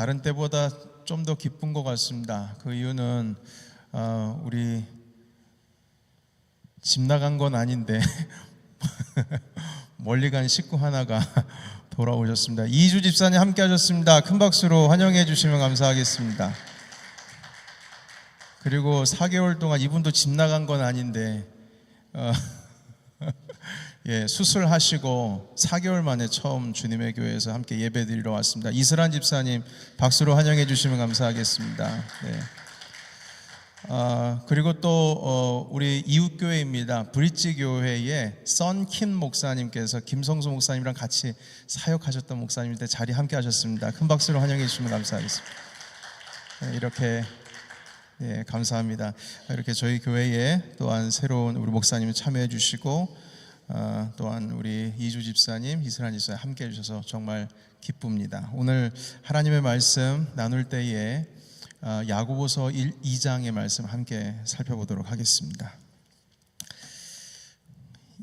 다른 때보다 좀 더 기쁜 것 같습니다. 그 이유는 우리 집 나간 건 아닌데 멀리 간 식구 하나가 돌아오셨습니다. 이주 집사님 함께 하셨습니다. 큰 박수로 환영해 주시면 감사하겠습니다. 그리고 4개월 동안 이분도 집 나간 건 아닌데 수술하시고 4개월 만에 처음 주님의 교회에서 함께 예배드리러 왔습니다. 이슬한 집사님 박수로 환영해 주시면 감사하겠습니다. 그리고 또 우리 이웃교회입니다. 브릿지 교회의 썬킨 목사님께서 김성수 목사님이랑 같이 사역하셨던 목사님인데 자리 함께 하셨습니다. 큰 박수로 환영해 주시면 감사하겠습니다. 이렇게 감사합니다. 이렇게 저희 교회에 또한 새로운 우리 목사님이 참여해 주시고 또한 우리 이주 집사님, 이슬한 집사님 함께 해주셔서 정말 기쁩니다. 오늘 하나님의 말씀 나눌 때에 야고보서 2장의 말씀 함께 살펴보도록 하겠습니다.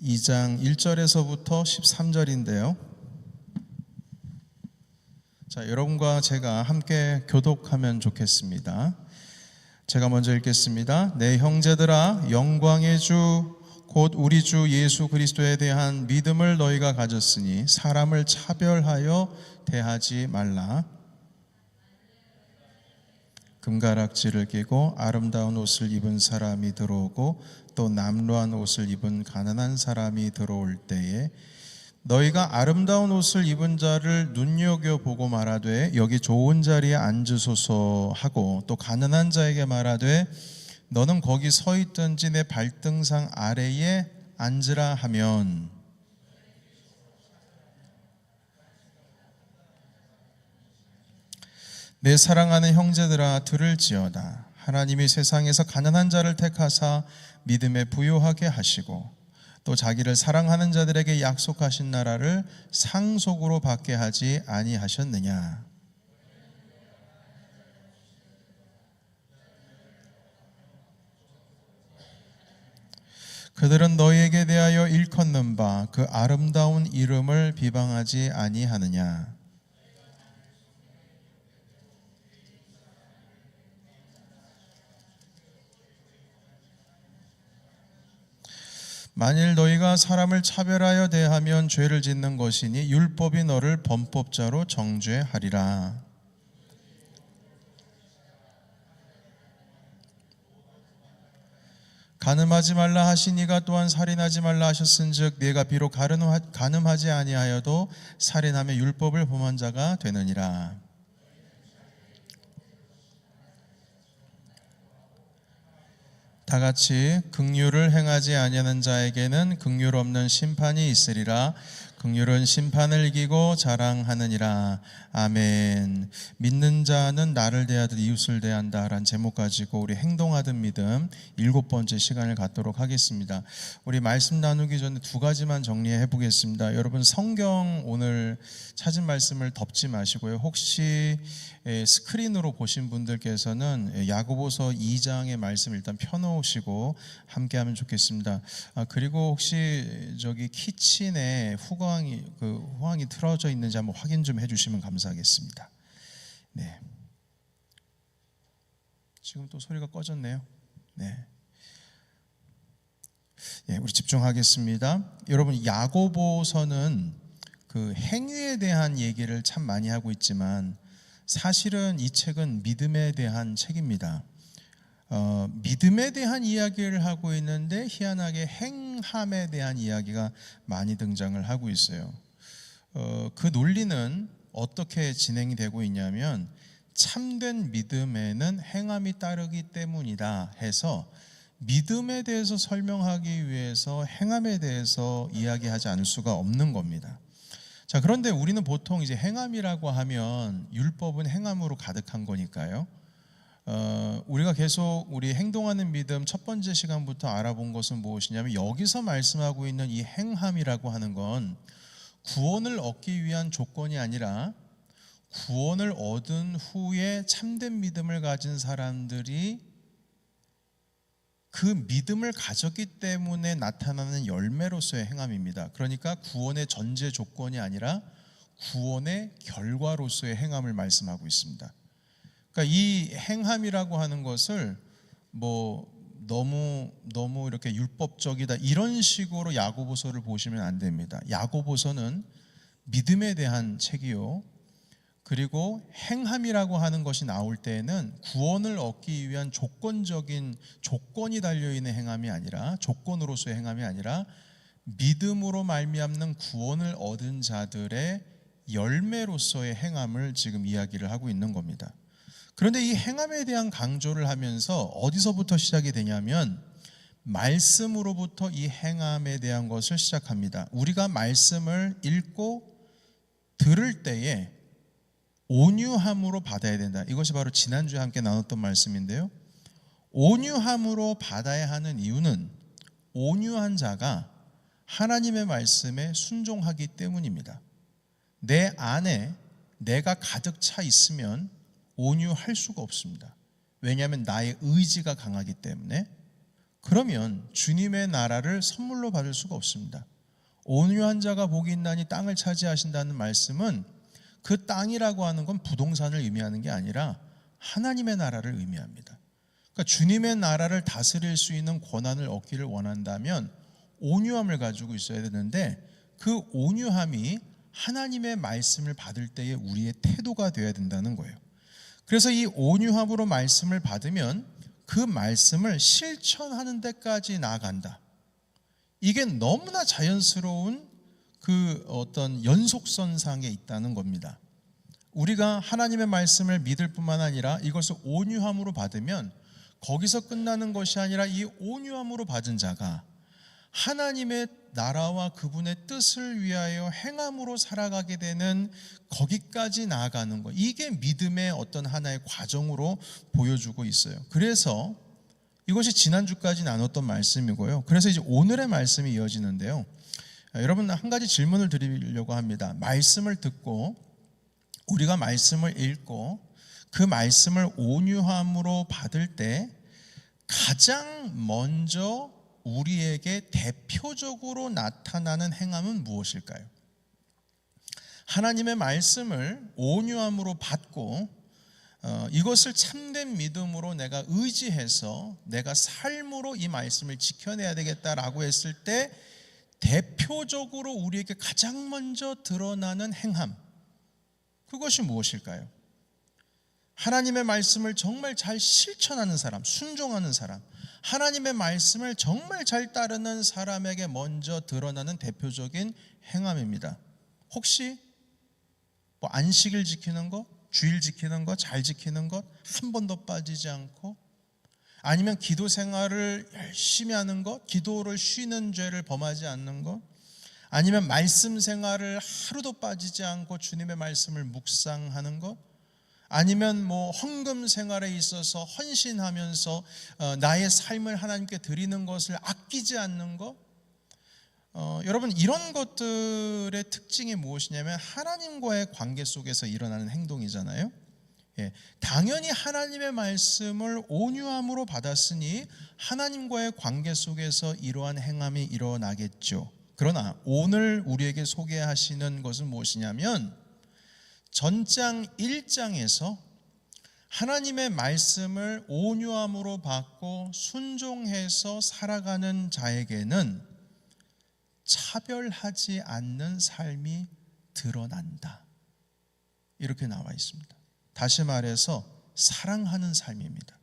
2장 1절에서부터 13절인데요. 자, 여러분과 제가 함께 교독하면 좋겠습니다. 제가 먼저 읽겠습니다. 내 형제들아, 영광의 주 곧 우리 주 예수 그리스도에 대한 믿음을 너희가 가졌으니 사람을 차별하여 대하지 말라. 금가락지를 끼고 아름다운 옷을 입은 사람이 들어오고 또 남루한 옷을 입은 가난한 사람이 들어올 때에 너희가 아름다운 옷을 입은 자를 눈여겨보고 말하되 여기 좋은 자리에 앉으소서 하고 또 가난한 자에게 말하되 너는 거기 서 있든지 내 발등상 아래에 앉으라 하면 내 사랑하는 형제들아 들을지어다. 하나님이 세상에서 가난한 자를 택하사 믿음에 부요하게 하시고 또 자기를 사랑하는 자들에게 약속하신 나라를 상속으로 받게 하지 아니하셨느냐. 그들은 너희에게 대하여 일컫는 바 그 아름다운 이름을 비방하지 아니하느냐. 만일 너희가 사람을 차별하여 대하면 죄를 짓는 것이니 율법이 너를 범법자로 정죄하리라. 간음하지 말라 하시니가 또한 살인하지 말라 하셨은즉 네가 비록 간음하지 아니하여도 살인하며 율법을 범한 자가 되느니라. 다 같이 긍휼을 행하지 아니하는 자에게는 긍휼 없는 심판이 있으리라. 긍휼은 심판을 이기고 자랑하느니라. 아멘. 믿는 자는 나를 대하듯 이웃을 대한다 라는 제목 가지고 우리 행동하듯 믿음 7번째 시간을 갖도록 하겠습니다. 우리 말씀 나누기 전에 2가지만 정리해 보겠습니다. 여러분 성경 오늘 찾은 말씀을 덮지 마시고요. 혹시 스크린으로 보신 분들께서는 야고보서 2장의 말씀 일단 펴놓으시고 함께 하면 좋겠습니다. 그리고 혹시 저기 키친에 후광이 틀어져 있는지 한번 확인 좀 해주시면 감사하겠습니다. 네. 지금 또 소리가 꺼졌네요. 네. 우리 집중하겠습니다. 여러분 야고보서는 그 행위에 대한 얘기를 참 많이 하고 있지만 사실은 이 책은 믿음에 대한 책입니다. 믿음에 대한 이야기를 하고 있는데 희한하게 행함에 대한 이야기가 많이 등장을 하고 있어요. 그 논리는 어떻게 진행이 되고 있냐면 참된 믿음에는 행함이 따르기 때문이다 해서 믿음에 대해서 설명하기 위해서 행함에 대해서 이야기하지 않을 수가 없는 겁니다. 자, 그런데 우리는 보통 이제 행함이라고 하면 율법은 행함으로 가득한 거니까요. 우리가 계속 우리 행동하는 믿음 첫 번째 시간부터 알아본 것은 무엇이냐면 여기서 말씀하고 있는 이 행함이라고 하는 건 구원을 얻기 위한 조건이 아니라 구원을 얻은 후에 참된 믿음을 가진 사람들이 그 믿음을 가졌기 때문에 나타나는 열매로서의 행함입니다. 그러니까 구원의 전제 조건이 아니라 구원의 결과로서의 행함을 말씀하고 있습니다. 그러니까 이 행함이라고 하는 것을 너무 이렇게 율법적이다 이런 식으로 야고보서를 보시면 안 됩니다. 야고보서는 믿음에 대한 책이요, 그리고 행함이라고 하는 것이 나올 때에는 구원을 얻기 위한 조건이 달려있는 행함이 아니라, 조건으로서의 행함이 아니라 믿음으로 말미암는 구원을 얻은 자들의 열매로서의 행함을 지금 이야기를 하고 있는 겁니다. 그런데 이 행함에 대한 강조를 하면서 어디서부터 시작이 되냐면 말씀으로부터 이 행함에 대한 것을 시작합니다. 우리가 말씀을 읽고 들을 때에 온유함으로 받아야 된다. 이것이 바로 지난주에 함께 나눴던 말씀인데요. 온유함으로 받아야 하는 이유는 온유한 자가 하나님의 말씀에 순종하기 때문입니다. 내 안에 내가 가득 차 있으면 온유할 수가 없습니다. 왜냐하면 나의 의지가 강하기 때문에. 그러면 주님의 나라를 선물로 받을 수가 없습니다. 온유한 자가 복이 있나니 땅을 차지하신다는 말씀은 그 땅이라고 하는 건 부동산을 의미하는 게 아니라 하나님의 나라를 의미합니다. 그러니까 주님의 나라를 다스릴 수 있는 권한을 얻기를 원한다면 온유함을 가지고 있어야 되는데, 그 온유함이 하나님의 말씀을 받을 때의 우리의 태도가 되어야 된다는 거예요. 그래서 이 온유함으로 말씀을 받으면 그 말씀을 실천하는 데까지 나아간다. 이게 너무나 자연스러운 그 어떤 연속선상에 있다는 겁니다. 우리가 하나님의 말씀을 믿을 뿐만 아니라 이것을 온유함으로 받으면 거기서 끝나는 것이 아니라 이 온유함으로 받은 자가 하나님의 나라와 그분의 뜻을 위하여 행함으로 살아가게 되는 거기까지 나아가는 것, 이게 믿음의 어떤 하나의 과정으로 보여주고 있어요. 그래서 이것이 지난주까지 나눴던 말씀이고요. 그래서 이제 오늘의 말씀이 이어지는데요. 여러분, 한 가지 질문을 드리려고 합니다. 말씀을 듣고 우리가 말씀을 읽고 그 말씀을 온유함으로 받을 때 가장 먼저 우리에게 대표적으로 나타나는 행함은 무엇일까요? 하나님의 말씀을 온유함으로 받고 이것을 참된 믿음으로 내가 의지해서 내가 삶으로 이 말씀을 지켜내야 되겠다라고 했을 때 대표적으로 우리에게 가장 먼저 드러나는 행함, 그것이 무엇일까요? 하나님의 말씀을 정말 잘 실천하는 사람, 순종하는 사람, 하나님의 말씀을 정말 잘 따르는 사람에게 먼저 드러나는 대표적인 행함입니다. 혹시 안식일 지키는 것, 주일 지키는 것, 잘 지키는 것, 한 번도 빠지지 않고, 아니면 기도 생활을 열심히 하는 것, 기도를 쉬는 죄를 범하지 않는 것, 아니면 말씀 생활을 하루도 빠지지 않고 주님의 말씀을 묵상하는 것, 아니면 헌금 생활에 있어서 헌신하면서 나의 삶을 하나님께 드리는 것을 아끼지 않는 것. 여러분, 이런 것들의 특징이 무엇이냐면 하나님과의 관계 속에서 일어나는 행동이잖아요. 당연히 하나님의 말씀을 온유함으로 받았으니 하나님과의 관계 속에서 이러한 행함이 일어나겠죠. 그러나 오늘 우리에게 소개하시는 것은 무엇이냐면 전장 1장에서 하나님의 말씀을 온유함으로 받고 순종해서 살아가는 자에게는 차별하지 않는 삶이 드러난다, 이렇게 나와 있습니다. 다시 말해서 사랑하는 삶입니다.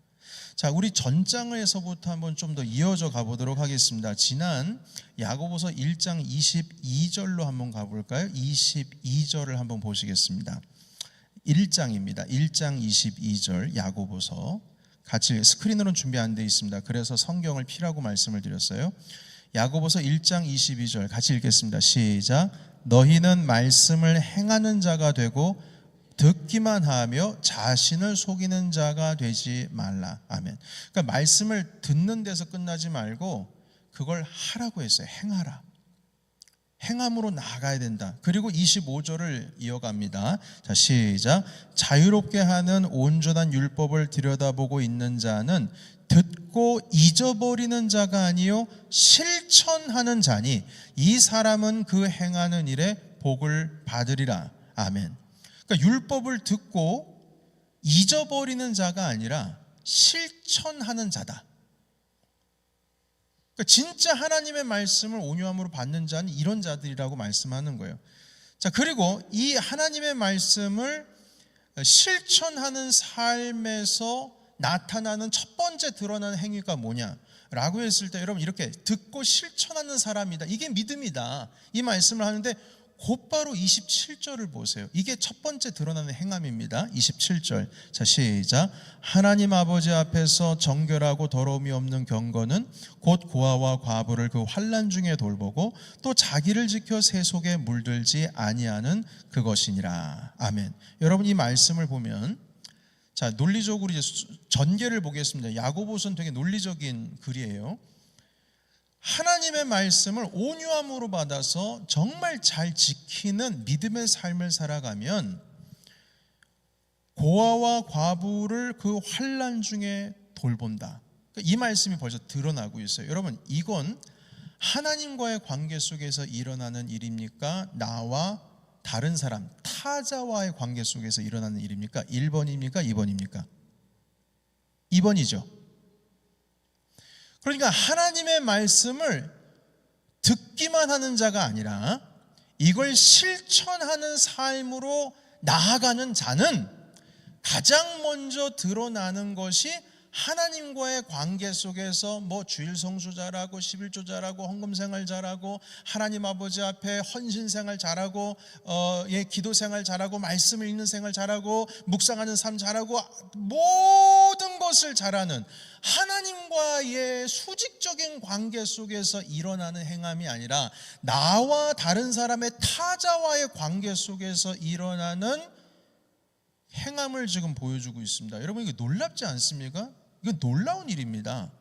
자, 우리 전장에서부터 한번 좀 더 이어져 가보도록 하겠습니다. 지난 야고보서 1장 22절로 한번 가볼까요? 22절을 한번 보시겠습니다. 1장입니다. 1장 22절 야고보서, 같이 스크린으로는 준비 안 되어 있습니다. 그래서 성경을 피라고 말씀을 드렸어요. 야고보서 1장 22절 같이 읽겠습니다. 시작. 너희는 말씀을 행하는 자가 되고 듣기만 하며 자신을 속이는 자가 되지 말라. 아멘. 그러니까 말씀을 듣는 데서 끝나지 말고 그걸 하라고 했어요. 행하라. 행함으로 나아가야 된다. 그리고 25절을 이어갑니다. 자, 시작. 자유롭게 하는 온전한 율법을 들여다보고 있는 자는 듣고 잊어버리는 자가 아니요 실천하는 자니 이 사람은 그 행하는 일에 복을 받으리라. 아멘. 그러니까 율법을 듣고 잊어버리는 자가 아니라 실천하는 자다. 그러니까 진짜 하나님의 말씀을 온유함으로 받는 자는 이런 자들이라고 말씀하는 거예요. 자, 그리고 이 하나님의 말씀을 실천하는 삶에서 나타나는 첫 번째 드러나는 행위가 뭐냐라고 했을 때 여러분 이렇게 듣고 실천하는 사람이다. 이게 믿음이다. 이 말씀을 하는데 곧바로 27절을 보세요. 이게 첫 번째 드러나는 행함입니다. 27절. 자, 시작. 하나님 아버지 앞에서 정결하고 더러움이 없는 경건은 곧 고아와 과부를 그 환난 중에 돌보고 또 자기를 지켜 세 속에 물들지 아니하는 그것이니라. 아멘. 여러분 이 말씀을 보면 자, 논리적으로 이제 전개를 보겠습니다. 야고보서는 되게 논리적인 글이에요. 하나님의 말씀을 온유함으로 받아서 정말 잘 지키는 믿음의 삶을 살아가면 고아와 과부를 그 환난 중에 돌본다. 이 말씀이 벌써 드러나고 있어요. 여러분 이건 하나님과의 관계 속에서 일어나는 일입니까? 나와 다른 사람, 타자와의 관계 속에서 일어나는 일입니까? 1번입니까? 2번입니까? 2번이죠. 그러니까 하나님의 말씀을 듣기만 하는 자가 아니라 이걸 실천하는 삶으로 나아가는 자는 가장 먼저 드러나는 것이 하나님과의 관계 속에서 뭐 주일 성수 잘하고 11조 잘하고 헌금 생활 잘하고 하나님 아버지 앞에 헌신 생활 잘하고 기도 생활 잘하고 말씀을 읽는 생활 잘하고 묵상하는 삶 잘하고 모든 것을 잘하는 하나님과의 수직적인 관계 속에서 일어나는 행함이 아니라 나와 다른 사람의 타자와의 관계 속에서 일어나는 행함을 지금 보여주고 있습니다. 여러분 이거 놀랍지 않습니까? 이건 놀라운 일입니다.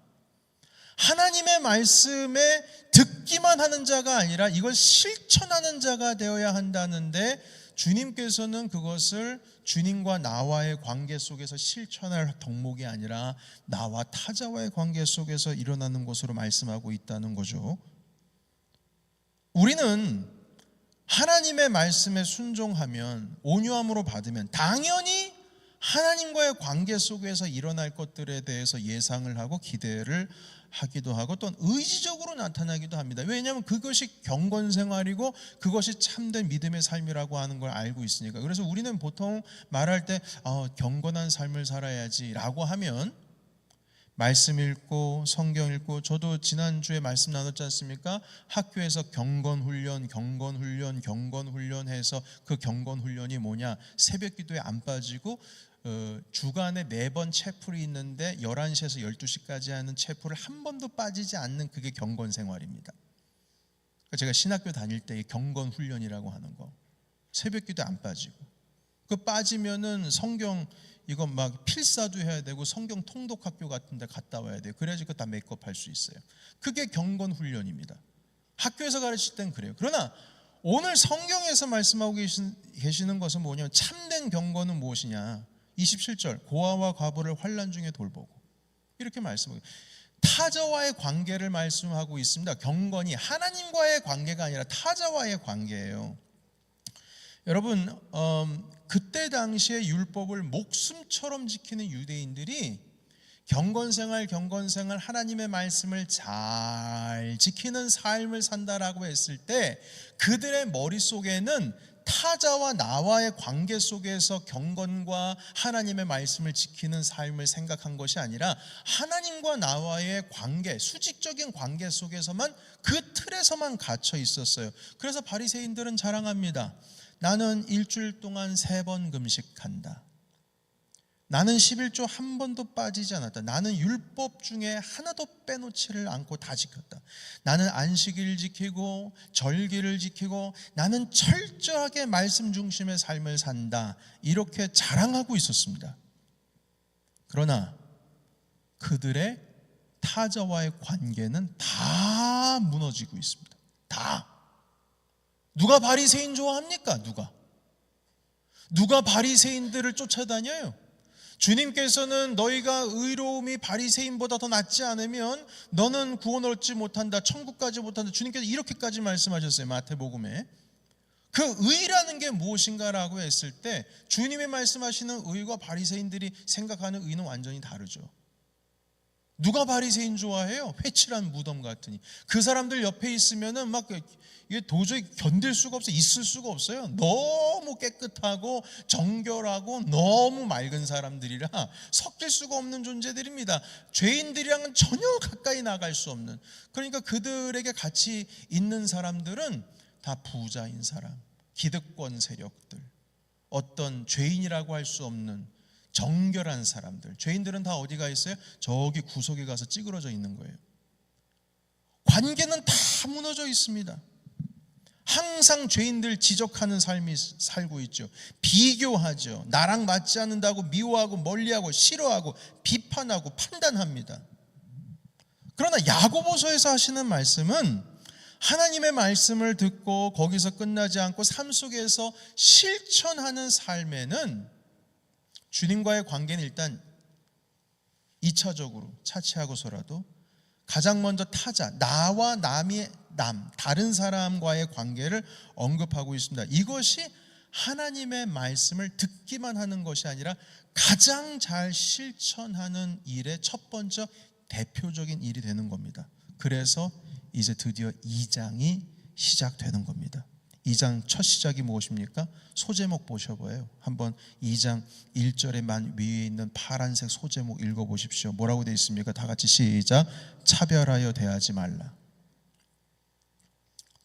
하나님의 말씀에 듣기만 하는 자가 아니라 이걸 실천하는 자가 되어야 한다는데 주님께서는 그것을 주님과 나와의 관계 속에서 실천할 덕목이 아니라 나와 타자와의 관계 속에서 일어나는 것으로 말씀하고 있다는 거죠. 우리는 하나님의 말씀에 순종하면 온유함으로 받으면 당연히 하나님과의 관계 속에서 일어날 것들에 대해서 예상을 하고 기대를 하기도 하고 또는 의지적으로 나타나기도 합니다. 왜냐하면 그것이 경건생활이고 그것이 참된 믿음의 삶이라고 하는 걸 알고 있으니까. 그래서 우리는 보통 말할 때 경건한 삶을 살아야지 라고 하면 말씀 읽고 성경 읽고 저도 지난주에 말씀 나눴지 않습니까? 학교에서 경건훈련 해서 그 경건훈련이 뭐냐? 새벽 기도에 안 빠지고 주간에 4번 채플이 있는데 11시에서 12시까지 하는 채플을 한 번도 빠지지 않는 그게 경건생활입니다. 제가 신학교 다닐 때 경건훈련이라고 하는 거 새벽 기도에 안 빠지고 그 빠지면은 성경 이건 막 필사도 해야 되고 성경 통독학교 같은 데 갔다 와야 돼요. 그래야지 그거 다 메이크업할 수 있어요. 그게 경건훈련입니다. 학교에서 가르칠 땐 그래요. 그러나 오늘 성경에서 말씀하고 계시는 것은 뭐냐면 참된 경건은 무엇이냐? 27절 고아와 과부를 환난 중에 돌보고 이렇게 말씀하고 타자와의 관계를 말씀하고 있습니다. 경건이 하나님과의 관계가 아니라 타자와의 관계예요. 여러분 그때 당시에 율법을 목숨처럼 지키는 유대인들이 경건생활 하나님의 말씀을 잘 지키는 삶을 산다라고 했을 때 그들의 머릿속에는 타자와 나와의 관계 속에서 경건과 하나님의 말씀을 지키는 삶을 생각한 것이 아니라 하나님과 나와의 관계, 수직적인 관계 속에서만 그 틀에서만 갇혀 있었어요. 그래서 바리새인들은 자랑합니다. 나는 일주일 동안 3번 금식한다. 나는 11조 한 번도 빠지지 않았다. 나는 율법 중에 하나도 빼놓지를 않고 다 지켰다. 나는 안식일을 지키고 절기를 지키고 나는 철저하게 말씀 중심의 삶을 산다. 이렇게 자랑하고 있었습니다. 그러나 그들의 타자와의 관계는 다 무너지고 있습니다. 다. 누가 바리새인 좋아합니까? 누가 바리새인들을 쫓아다녀요? 주님께서는 너희가 의로움이 바리새인보다 더 낫지 않으면 너는 구원 얻지 못한다, 천국 가지 못한다. 주님께서 이렇게까지 말씀하셨어요. 마태복음에. 그 의라는 게 무엇인가라고 했을 때 주님이 말씀하시는 의와 바리새인들이 생각하는 의는 완전히 다르죠. 누가 바리새인 좋아해요? 회칠한 무덤 같으니. 그 사람들 옆에 있으면은 막 이게 도저히 견딜 수가 없어요. 있을 수가 없어요. 너무 깨끗하고 정결하고 너무 맑은 사람들이라 섞일 수가 없는 존재들입니다. 죄인들이랑은 전혀 가까이 나갈 수 없는. 그러니까 그들에게 같이 있는 사람들은 다 부자인 사람, 기득권 세력들, 어떤 죄인이라고 할 수 없는 정결한 사람들. 죄인들은 다 어디가 있어요? 저기 구석에 가서 찌그러져 있는 거예요. 관계는 다 무너져 있습니다. 항상 죄인들 지적하는 삶이 살고 있죠. 비교하죠. 나랑 맞지 않는다고 미워하고 멀리하고 싫어하고 비판하고 판단합니다. 그러나 야고보서에서 하시는 말씀은 하나님의 말씀을 듣고 거기서 끝나지 않고 삶 속에서 실천하는 삶에는 주님과의 관계는 일단 2차적으로 차치하고서라도 가장 먼저 타자, 나와 남이 다른 사람과의 관계를 언급하고 있습니다. 이것이 하나님의 말씀을 듣기만 하는 것이 아니라 가장 잘 실천하는 일의 첫 번째 대표적인 일이 되는 겁니다. 그래서 이제 드디어 2장이 시작되는 겁니다. 2장 첫 시작이 무엇입니까? 소제목 보셔봐요. 한번 2장 1절에 만 위에 있는 파란색 소제목 읽어보십시오. 뭐라고 되어 있습니까? 다 같이 시작. 차별하여 대하지 말라.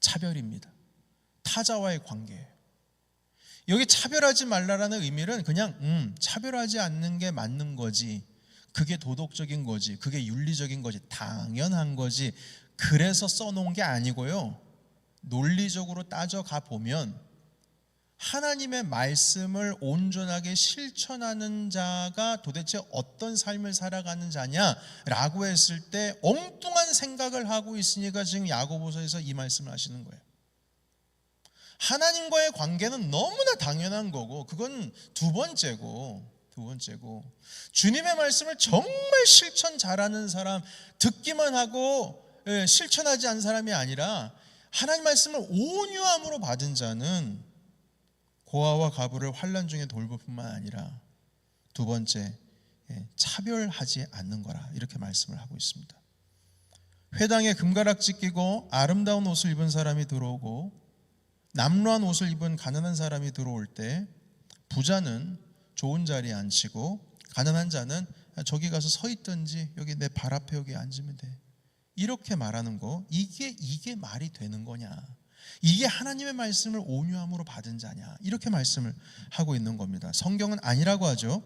차별입니다. 타자와의 관계예요. 여기 차별하지 말라라는 의미는 그냥 차별하지 않는 게 맞는 거지, 그게 도덕적인 거지, 그게 윤리적인 거지, 당연한 거지, 그래서 써놓은 게 아니고요. 논리적으로 따져가 보면 하나님의 말씀을 온전하게 실천하는 자가 도대체 어떤 삶을 살아가는 자냐라고 했을 때 엉뚱한 생각을 하고 있으니까 지금 야고보서에서 이 말씀을 하시는 거예요. 하나님과의 관계는 너무나 당연한 거고 그건 두 번째고 주님의 말씀을 정말 실천 잘하는 사람, 듣기만 하고 실천하지 않은 사람이 아니라 하나님 말씀을 온유함으로 받은 자는 고아와 가부를 환난 중에 돌볼 뿐만 아니라 두 번째 차별하지 않는 거라, 이렇게 말씀을 하고 있습니다. 회당에 금가락지 끼고 아름다운 옷을 입은 사람이 들어오고 남루한 옷을 입은 가난한 사람이 들어올 때 부자는 좋은 자리에 앉히고 가난한 자는 저기 가서 서 있든지 여기 내 발 앞에 여기 앉으면 돼, 이렇게 말하는 거, 이게 말이 되는 거냐? 이게 하나님의 말씀을 온유함으로 받은 자냐? 이렇게 말씀을 하고 있는 겁니다. 성경은 아니라고 하죠.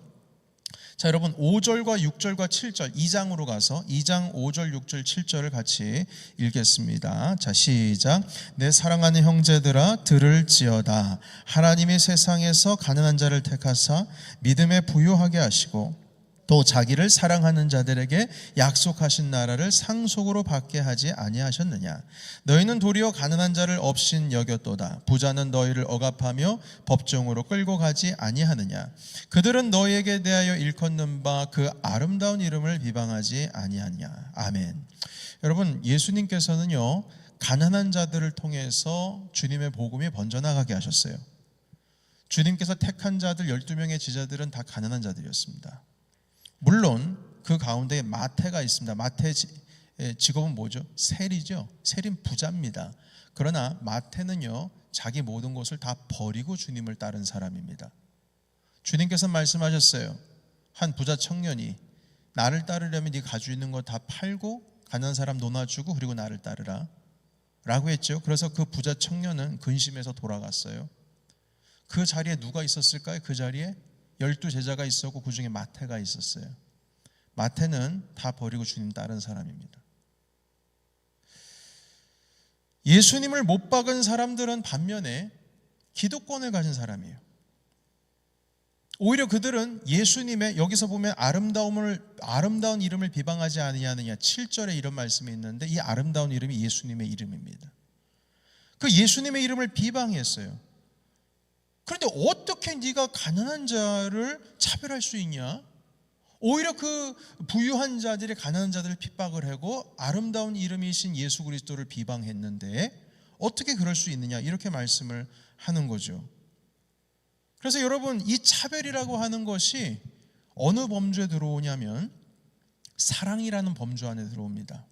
자, 여러분 5절과 6절과 7절 2장으로 가서 2장 5절 6절 7절을 같이 읽겠습니다. 자, 시작. 내 사랑하는 형제들아 들을지어다. 하나님이 세상에서 가난한 자를 택하사 믿음에 부유하게 하시고 또 자기를 사랑하는 자들에게 약속하신 나라를 상속으로 받게 하지 아니하셨느냐? 너희는 도리어 가난한 자를 업신 여겼도다. 부자는 너희를 억압하며 법정으로 끌고 가지 아니하느냐? 그들은 너희에게 대하여 일컫는 바 그 아름다운 이름을 비방하지 아니하냐? 아멘. 여러분, 예수님께서는요 가난한 자들을 통해서 주님의 복음이 번져나가게 하셨어요. 주님께서 택한 자들 12명의 제자들은 다 가난한 자들이었습니다. 물론 그 가운데 마태가 있습니다. 마태의 직업은 뭐죠? 세리죠. 세리는 부자입니다. 그러나 마태는요 자기 모든 것을 다 버리고 주님을 따른 사람입니다. 주님께서 말씀하셨어요. 한 부자 청년이 나를 따르려면 네가 가지고 있는 거 다 팔고 가난한 사람 놓아주고 그리고 나를 따르라 라고 했죠. 그래서 그 부자 청년은 근심해서 돌아갔어요. 그 자리에 누가 있었을까요? 그 자리에 12제자가 있었고 그 중에 마태가 있었어요. 마태는 다 버리고 주님 따른 사람입니다. 예수님을 못 박은 사람들은 반면에 기득권을 가진 사람이에요. 오히려 그들은 예수님의, 여기서 보면 아름다운 이름을 비방하지 아니하느냐 7절에 이런 말씀이 있는데 이 아름다운 이름이 예수님의 이름입니다. 그 예수님의 이름을 비방했어요. 그런데 어떻게 네가 가난한 자를 차별할 수 있냐? 오히려 그 부유한 자들이 가난한 자들을 핍박을 하고 아름다운 이름이신 예수 그리스도를 비방했는데 어떻게 그럴 수 있느냐? 이렇게 말씀을 하는 거죠. 그래서 여러분, 이 차별이라고 하는 것이 어느 범주에 들어오냐면 사랑이라는 범주 안에 들어옵니다.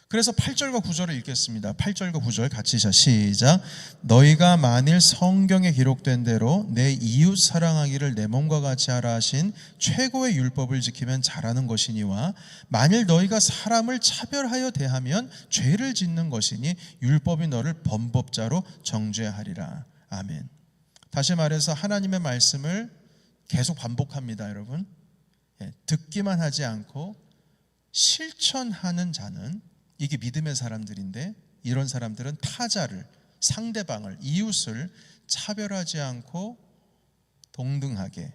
그래서 8절과 9절을 읽겠습니다. 8절과 9절 같이 시작. 너희가 만일 성경에 기록된 대로 내 이웃 사랑하기를 내 몸과 같이 하라 하신 최고의 율법을 지키면 잘하는 것이니와 만일 너희가 사람을 차별하여 대하면 죄를 짓는 것이니 율법이 너를 범법자로 정죄하리라. 아멘. 다시 말해서 하나님의 말씀을 계속 반복합니다, 여러분. 듣기만 하지 않고 실천하는 자는, 이게 믿음의 사람들인데, 이런 사람들은 타자를, 상대방을, 이웃을 차별하지 않고 동등하게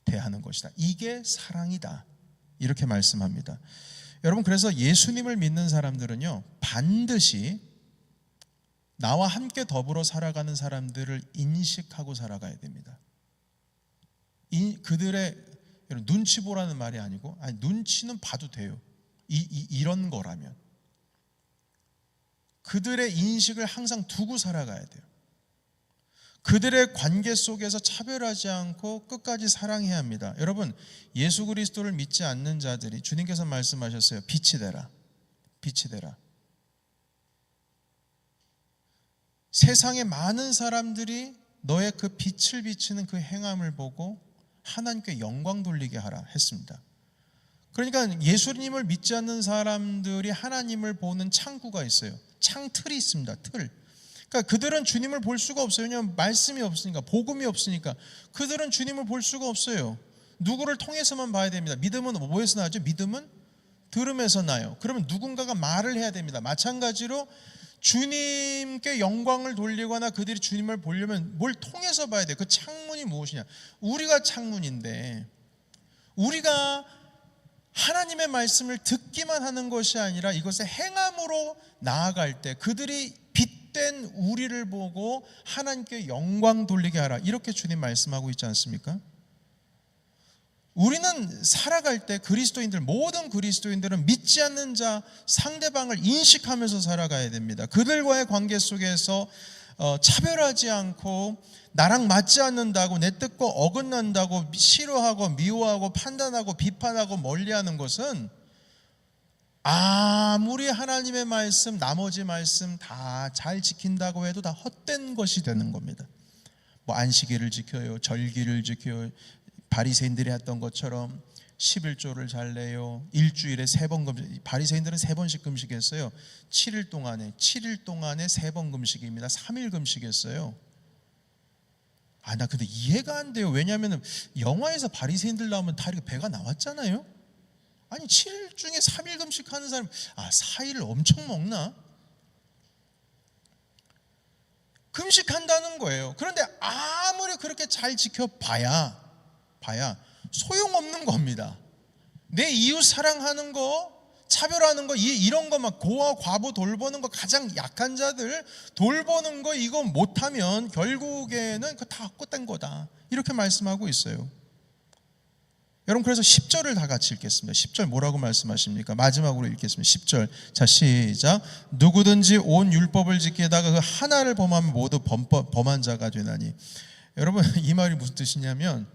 대하는 것이다. 이게 사랑이다. 이렇게 말씀합니다. 여러분, 그래서 예수님을 믿는 사람들은요, 반드시 나와 함께 더불어 살아가는 사람들을 인식하고 살아가야 됩니다. 그들의 눈치 보라는 말이 아니고, 아니, 눈치는 봐도 돼요. 이런 거라면 그들의 인식을 항상 두고 살아가야 돼요. 그들의 관계 속에서 차별하지 않고 끝까지 사랑해야 합니다. 여러분, 예수 그리스도를 믿지 않는 자들이, 주님께서 말씀하셨어요. 빛이 되라. 빛이 되라. 세상의 많은 사람들이 너의 그 빛을 비치는 그 행함을 보고 하나님께 영광 돌리게 하라 했습니다. 그러니까 예수님을 믿지 않는 사람들이 하나님을 보는 창구가 있어요. 창틀이 있습니다. 틀. 그러니까 그들은 주님을 볼 수가 없어요. 왜냐하면 말씀이 없으니까, 복음이 없으니까. 그들은 주님을 볼 수가 없어요. 누구를 통해서만 봐야 됩니다. 믿음은 뭐에서 나죠? 믿음은 들음에서 나요. 그러면 누군가가 말을 해야 됩니다. 마찬가지로 주님께 영광을 돌리거나 그들이 주님을 보려면 뭘 통해서 봐야 돼요. 그 창문이 무엇이냐? 우리가 창문인데, 우리가 하나님의 말씀을 듣기만 하는 것이 아니라 이것의 행함으로 나아갈 때 그들이 빛된 우리를 보고 하나님께 영광 돌리게 하라. 이렇게 주님 말씀하고 있지 않습니까? 우리는 살아갈 때 모든 그리스도인들은 믿지 않는 자, 상대방을 인식하면서 살아가야 됩니다. 그들과의 관계 속에서 차별하지 않고 나랑 맞지 않는다고, 내 뜻과 어긋난다고 싫어하고 미워하고 판단하고 비판하고 멀리하는 것은 아무리 하나님의 말씀, 나머지 말씀 다 잘 지킨다고 해도 다 헛된 것이 되는 겁니다. 뭐 안식일을 지켜요, 절기를 지켜요, 바리새인들이 했던 것처럼 11조를 잘 내요, 일주일에 3번 금식. 바리새인들은 3번씩 금식했어요. 7일 동안에 3번 금식입니다. 3일 금식했어요. 나 근데 이해가 안 돼요. 왜냐하면 영화에서 바리새인들 나오면 다 이렇게 배가 나왔잖아요. 아니 7일 중에 3일 금식하는 사람, 4일을 엄청 먹나? 금식한다는 거예요. 그런데 아무리 그렇게 잘 지켜봐야 소용없는 겁니다. 내 이웃 사랑하는 거, 차별하는 거, 이런 거, 막 고아 과부 돌보는 거, 가장 약한 자들 돌보는 거, 이거 못하면 결국에는 그거 다 헛된 거다. 이렇게 말씀하고 있어요. 여러분, 그래서 10절을 다 같이 읽겠습니다. 10절 뭐라고 말씀하십니까? 마지막으로 읽겠습니다. 10절. 자, 시작. 누구든지 온 율법을 지키다가 그 하나를 범하면 모두 범한 자가 되나니. 여러분, 이 말이 무슨 뜻이냐면,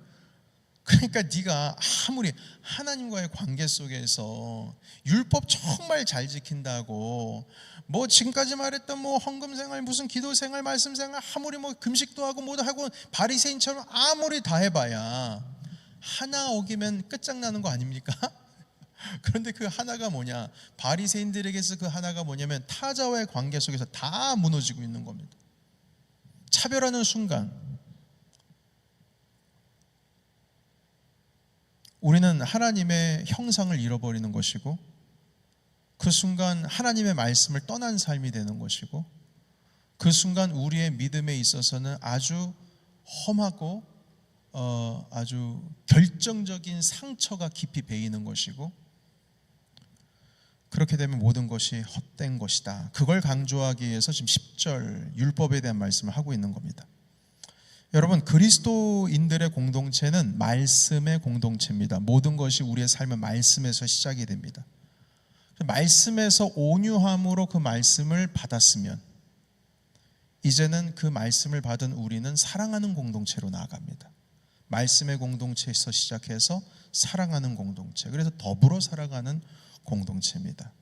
그러니까 네가 아무리 하나님과의 관계 속에서 율법 정말 잘 지킨다고, 뭐 지금까지 말했던 뭐 헌금생활, 무슨 기도생활, 말씀생활, 아무리 뭐 금식도 하고 뭐도 하고 바리새인처럼 아무리 다 해봐야 하나 어기면 끝장나는 거 아닙니까? 그런데 그 하나가 뭐냐? 바리새인들에게서 그 하나가 뭐냐면 타자와의 관계 속에서 다 무너지고 있는 겁니다. 차별하는 순간 우리는 하나님의 형상을 잃어버리는 것이고, 그 순간 하나님의 말씀을 떠난 삶이 되는 것이고, 그 순간 우리의 믿음에 있어서는 아주 험하고 아주 결정적인 상처가 깊이 배이는 것이고, 그렇게 되면 모든 것이 헛된 것이다. 그걸 강조하기 위해서 지금 10절 율법에 대한 말씀을 하고 있는 겁니다. 여러분, 그리스도인들의 공동체는 말씀의 공동체입니다. 모든 것이 우리의 삶은 말씀에서 시작이 됩니다. 말씀에서 온유함으로 그 말씀을 받았으면 이제는 그 말씀을 받은 우리는 사랑하는 공동체로 나아갑니다. 말씀의 공동체에서 시작해서 사랑하는 공동체, 그래서 더불어 살아가는 공동체입니다.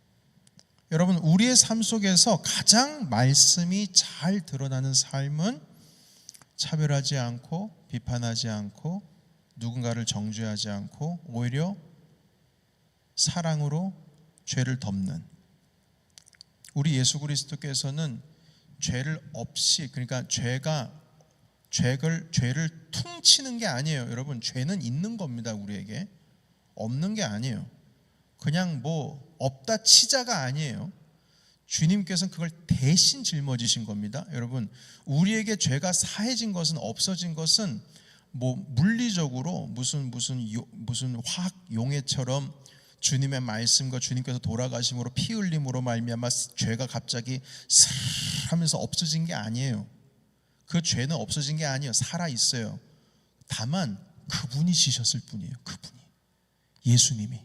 여러분, 우리의 삶 속에서 가장 말씀이 잘 드러나는 삶은 차별하지 않고 비판하지 않고 누군가를 정죄하지 않고 오히려 사랑으로 죄를 덮는, 우리 예수 그리스도께서는 죄를 없이, 그러니까 죄를 퉁치는 게 아니에요. 여러분, 죄는 있는 겁니다. 우리에게 없는 게 아니에요. 그냥 뭐 없다 치자가 아니에요. 주님께서는 그걸 대신 짊어지신 겁니다. 여러분, 우리에게 죄가 사해진 것은, 없어진 것은 뭐 물리적으로 무슨 화학 용해처럼 주님의 말씀과 주님께서 돌아가심으로 피 흘림으로 말미암아 죄가 갑자기 슬 하면서 없어진 게 아니에요. 그 죄는 없어진 게 아니에요. 살아 있어요. 다만 그분이 지셨을 뿐이에요. 그분이, 예수님이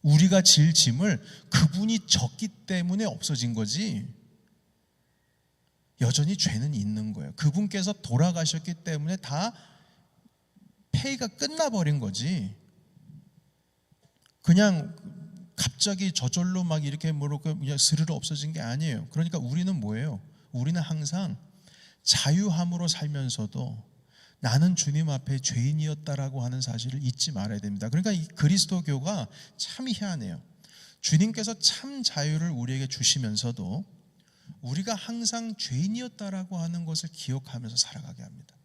우리가 질 짐을 그분이 졌기 때문에 없어진 거지, 여전히 죄는 있는 거예요. 그분께서 돌아가셨기 때문에 다 페이가 끝나버린 거지, 그냥 갑자기 저절로 막 이렇게 모르고 그냥 스르르 없어진 게 아니에요. 그러니까 우리는 뭐예요? 우리는 항상 자유함으로 살면서도 나는 주님 앞에 죄인이었다라고 하는 사실을 잊지 말아야 됩니다. 그러니까 이 그리스도교가 참 희한해요. 주님께서 참 자유를 우리에게 주시면서도 우리가 항상 죄인이었다라고 하는 것을 기억하면서 살아가게 합니다.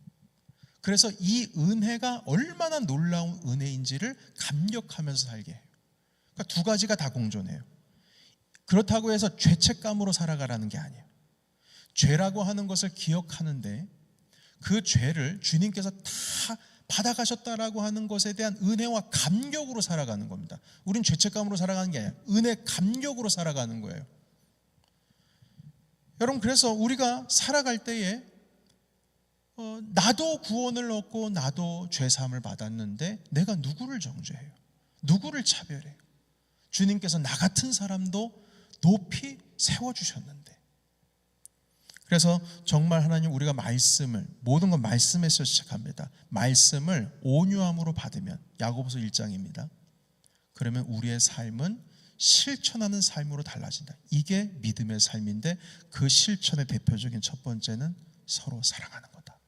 그래서 이 은혜가 얼마나 놀라운 은혜인지를 감격하면서 살게 해요. 그러니까 두 가지가 다 공존해요. 그렇다고 해서 죄책감으로 살아가라는 게 아니에요. 죄라고 하는 것을 기억하는데 그 죄를 주님께서 다 받아가셨다라고 하는 것에 대한 은혜와 감격으로 살아가는 겁니다. 우린 죄책감으로 살아가는 게 아니라 은혜 감격으로 살아가는 거예요. 여러분, 그래서 우리가 살아갈 때에 나도 구원을 얻고 나도 죄사함을 받았는데 내가 누구를 정죄해요? 누구를 차별해요? 주님께서 나 같은 사람도 높이 세워주셨는데. 그래서 정말 하나님, 우리가 말씀을, 모든 건 말씀에서 시작합니다. 말씀을 온유함으로 받으면, 야고보서 1장입니다. 그러면 우리의 삶은 실천하는 삶으로 달라진다. 이게 믿음의 삶인데 그 실천의 대표적인 첫 번째는 서로 사랑하는 거다,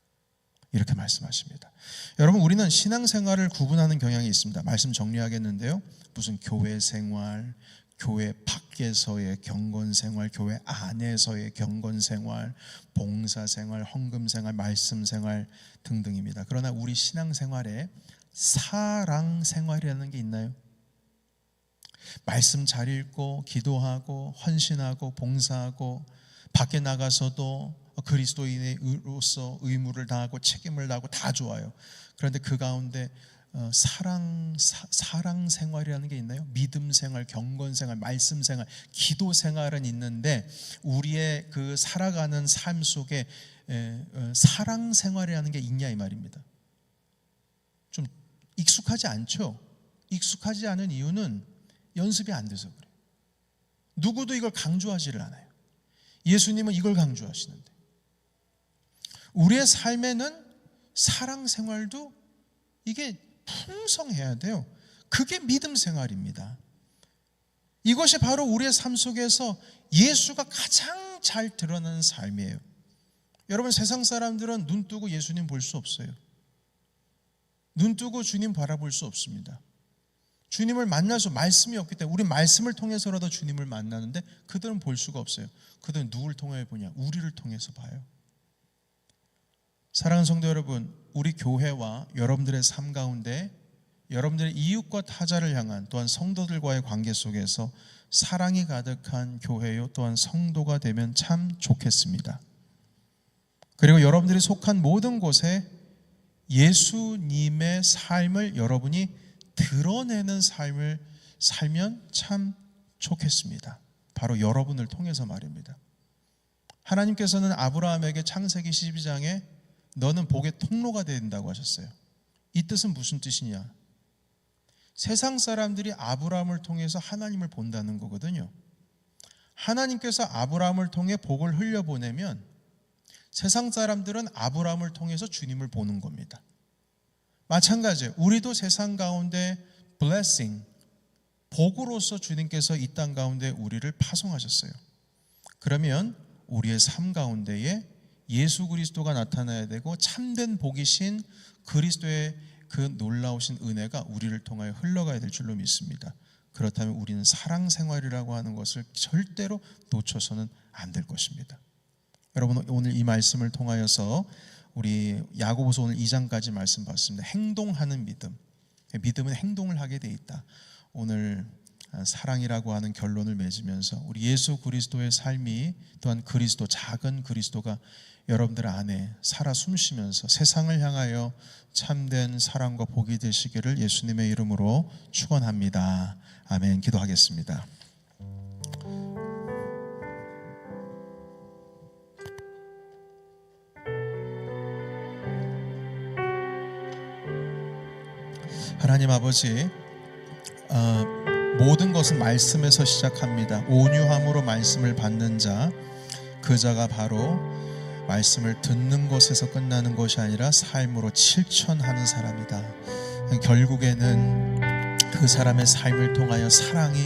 이렇게 말씀하십니다. 여러분, 우리는 신앙생활을 구분하는 경향이 있습니다. 말씀 정리하겠는데요, 무슨 교회 생활, 교회 밖에서의 경건생활, 교회 안에서의 경건생활, 봉사생활, 헌금생활, 말씀생활 등등입니다. 그러나 우리 신앙생활에 사랑생활이라는 게 있나요? 말씀 잘 읽고 기도하고 헌신하고 봉사하고 밖에 나가서도 그리스도인으로서 의무를 다하고 책임을 다하고 다 좋아요. 그런데 그 가운데 사랑 생활이라는 게 있나요? 믿음 생활, 경건 생활, 말씀 생활, 기도 생활은 있는데 우리의 그 살아가는 삶 속에 사랑 생활이라는 게 있냐 이 말입니다. 좀 익숙하지 않죠? 익숙하지 않은 이유는 연습이 안 돼서 그래요. 누구도 이걸 강조하지를 않아요. 예수님은 이걸 강조하시는데 우리의 삶에는 사랑 생활도 이게 풍성해야 돼요. 그게 믿음 생활입니다. 이것이 바로 우리의 삶 속에서 예수가 가장 잘 드러나는 삶이에요. 여러분, 세상 사람들은 눈 뜨고 예수님 볼 수 없어요. 눈 뜨고 주님 바라볼 수 없습니다. 주님을 만나서 말씀이 없기 때문에 우리 말씀을 통해서라도 주님을 만나는데 그들은 볼 수가 없어요. 그들은 누굴 통해 보냐? 우리를 통해서 봐요. 사랑하는 성도 여러분, 우리 교회와 여러분들의 삶 가운데 여러분들의 이웃과 타자를 향한, 또한 성도들과의 관계 속에서 사랑이 가득한 교회요 또한 성도가 되면 참 좋겠습니다. 그리고 여러분들이 속한 모든 곳에 예수님의 삶을 여러분이 드러내는 삶을 살면 참 좋겠습니다. 바로 여러분을 통해서 말입니다. 하나님께서는 아브라함에게 창세기 12장에 너는 복의 통로가 된다고 하셨어요. 이 뜻은 무슨 뜻이냐? 세상 사람들이 아브라함을 통해서 하나님을 본다는 거거든요. 하나님께서 아브라함을 통해 복을 흘려보내면 세상 사람들은 아브라함을 통해서 주님을 보는 겁니다. 마찬가지예요. 우리도 세상 가운데 blessing, 복으로서 주님께서 이 땅 가운데 우리를 파송하셨어요. 그러면 우리의 삶 가운데에 예수 그리스도가 나타나야 되고 참된 복이신 그리스도의 그 놀라우신 은혜가 우리를 통하여 흘러가야 될 줄로 믿습니다. 그렇다면 우리는 사랑 생활이라고 하는 것을 절대로 놓쳐서는 안 될 것입니다. 여러분, 오늘 이 말씀을 통하여서 우리 야고보서 오늘 2장까지 말씀 봤습니다. 행동하는 믿음, 믿음은 행동을 하게 돼 있다. 오늘 사랑이라고 하는 결론을 맺으면서 우리 예수 그리스도의 삶이 또한 그리스도, 작은 그리스도가 여러분들 안에 살아 숨쉬면서 세상을 향하여 참된 사랑과 복이 되시기를 예수님의 이름으로 축원합니다. 아멘. 기도하겠습니다. 하나님 아버지, 모든 것은 말씀에서 시작합니다. 온유함으로 말씀을 받는 자, 그 자가 바로 말씀을 듣는 것에서 끝나는 것이 아니라 삶으로 실천하는 사람이다. 결국에는 그 사람의 삶을 통하여 사랑이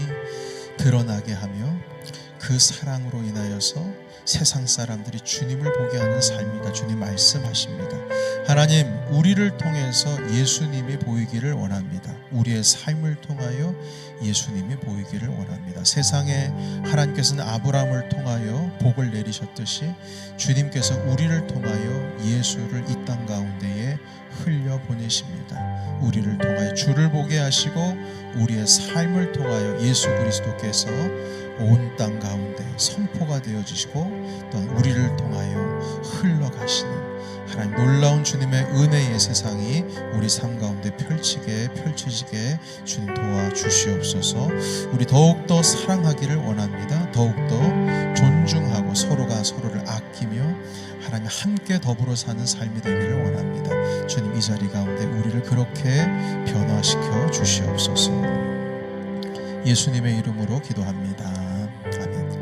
드러나게 하며 그 사랑으로 인하여서 세상 사람들이 주님을 보게 하는 삶이다. 주님 말씀하십니다. 하나님, 우리를 통해서 예수님이 보이기를 원합니다. 우리의 삶을 통하여 예수님이 보이기를 원합니다. 세상에 하나님께서는 아브라함을 통하여 복을 내리셨듯이 주님께서 우리를 통하여 예수를 이 땅 가운데에 흘려보내십니다. 우리를 통하여 주를 보게 하시고 우리의 삶을 통하여 예수 그리스도께서 온 땅 가운데 선포가 되어지시고 또한 우리를 통하여 흘러가시는 하나님 놀라운 주님의 은혜의 세상이 우리 삶 가운데 펼쳐지게 주님 도와주시옵소서. 우리 더욱더 사랑하기를 원합니다. 더욱더 존중하고 서로가 서로를 아끼며 하나님 함께 더불어 사는 삶이 되기를 원합니다. 주님, 이 자리 가운데 우리를 그렇게 변화시켜 주시옵소서. 예수님의 이름으로 기도합니다.